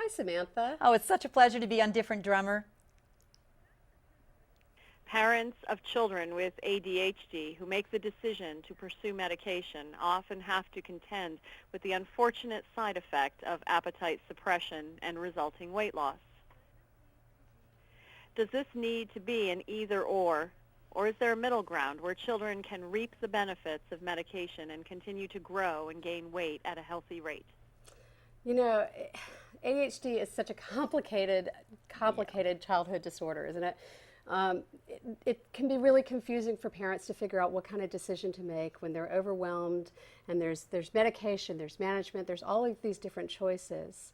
Hi, Samantha. Oh, it's such a pleasure to be on Different Drummer. Parents of children with ADHD who make the decision to pursue medication often have to contend with the unfortunate side effect of appetite suppression and resulting weight loss. Does this need to be an either-or is there a middle ground where children can reap the benefits of medication and continue to grow and gain weight at a healthy rate? You know, ADHD is such a complicated childhood disorder, isn't it? It can be really confusing for parents to figure out what kind of decision to make when they're overwhelmed, and there's medication, there's management, there's all of these different choices.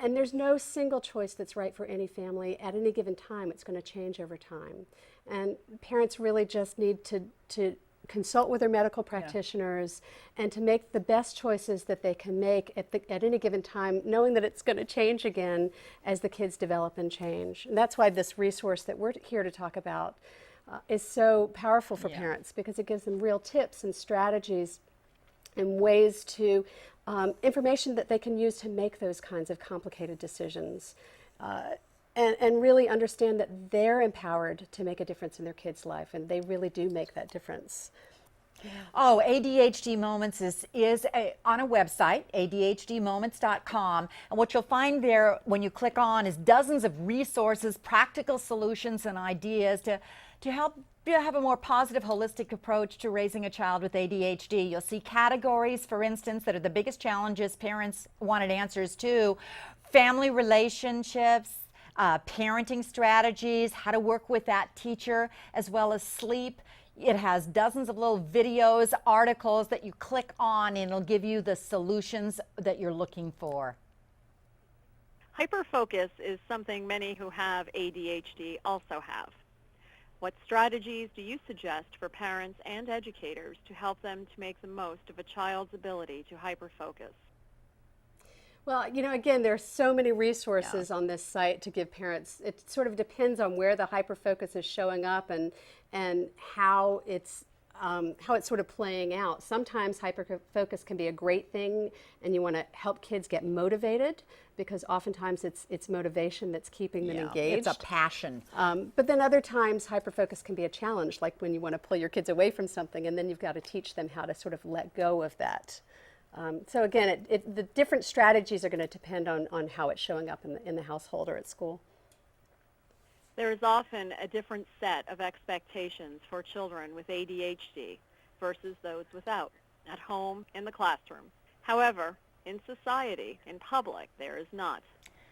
And there's no single choice that's right for any family at any given time. It's going to change over time. And parents really just need to consult with their medical practitioners and to make the best choices that they can make at any given time, knowing that it's going to change again as the kids develop and change. And that's why this resource that we're here to talk about is so powerful for parents, because it gives them real tips and strategies and ways to information that they can use to make those kinds of complicated decisions, and really understand that they're empowered to make a difference in their kids' life, and they really do make that difference. Oh, ADHD Moments is on a website, adhdmoments.com. And what you'll find there when you click on is dozens of resources, practical solutions, and ideas to help you have a more positive, holistic approach to raising a child with ADHD. You'll see categories, for instance, that are the biggest challenges parents wanted answers to: family relationships, parenting strategies, how to work with that teacher, as well as sleep. It has dozens of little videos, articles that you click on, and it'll give you the solutions that you're looking for. Hyperfocus is something many who have ADHD also have. What strategies do you suggest for parents and educators to help them to make the most of a child's ability to hyperfocus? Well, you know, again, there are so many resources on this site to give parents. It sort of depends on where the hyperfocus is showing up and how it's sort of playing out. Sometimes hyperfocus can be a great thing, and you want to help kids get motivated, because oftentimes it's motivation that's keeping them engaged. It's a passion. But then other times hyperfocus can be a challenge, like when you want to pull your kids away from something, and then you've got to teach them how to sort of let go of that. So again, the different strategies are going to depend on how it's showing up in the household or at school. There is often a different set of expectations for children with ADHD versus those without, at home, in the classroom. However, in society, in public, there is not.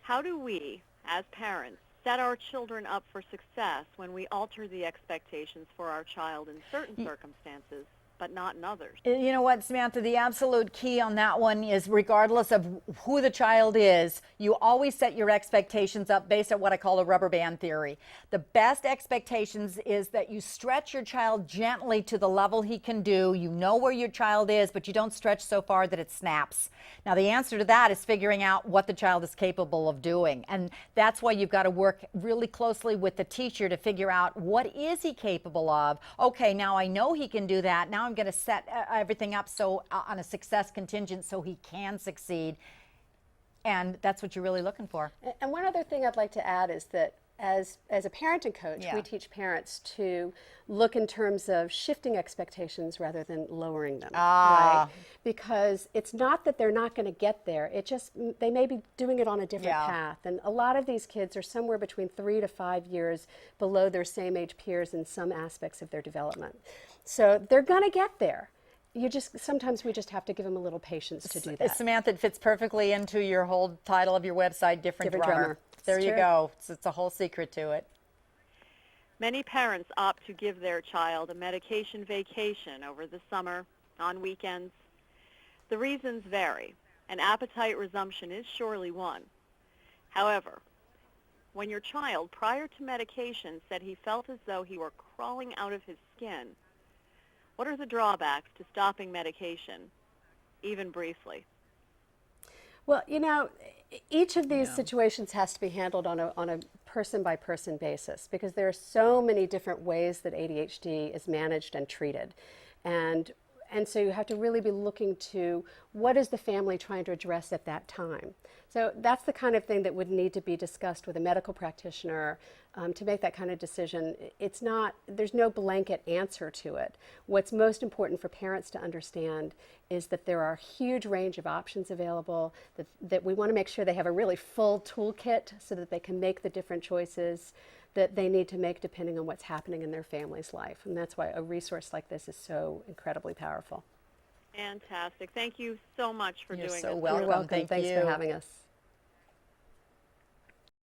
How do we, as parents, set our children up for success when we alter the expectations for our child in certain circumstances, but not in others? You know what, Samantha, the absolute key on that one is, regardless of who the child is, you always set your expectations up based on what I call the rubber band theory. The best expectations is that you stretch your child gently to the level he can do. You know where your child is, but you don't stretch so far that it snaps. Now, the answer to that is figuring out what the child is capable of doing. And that's why you've got to work really closely with the teacher to figure out, what is he capable of? Okay, now I know he can do that. Now I'm going to set everything up so on a success contingent so he can succeed. And that's what you're really looking for. And one other thing I'd like to add is that as a parenting coach, we teach parents to look in terms of shifting expectations rather than lowering them. Right? Because it's not that they're not going to get there. It just, they may be doing it on a different path. And a lot of these kids are somewhere between 3 to 5 years below their same age peers in some aspects of their development. So they're going to get there. Sometimes we just have to give them a little patience to do that. Samantha, it fits perfectly into your whole title of your website, Different Drummer. There you go. It's a whole secret to it. Many parents opt to give their child a medication vacation over the summer, on weekends. The reasons vary, and appetite resumption is surely one. However, when your child, prior to medication, said he felt as though he were crawling out of his skin, what are the drawbacks to stopping medication, even briefly? Well, you know, each of these situations has to be handled on a person-by-person basis, because there are so many different ways that ADHD is managed and treated. And so you have to really be looking to what is the family trying to address at that time. So that's the kind of thing that would need to be discussed with a medical practitioner to make that kind of decision. It's not, there's no blanket answer to it. What's most important for parents to understand is that there are a huge range of options available, that we want to make sure they have a really full toolkit so that they can make the different choices that they need to make depending on what's happening in their family's life. And that's why a resource like this is so incredibly powerful. Fantastic. Thank you so much for You're doing so this. welcome. You're welcome. Thank Thanks you. for having us.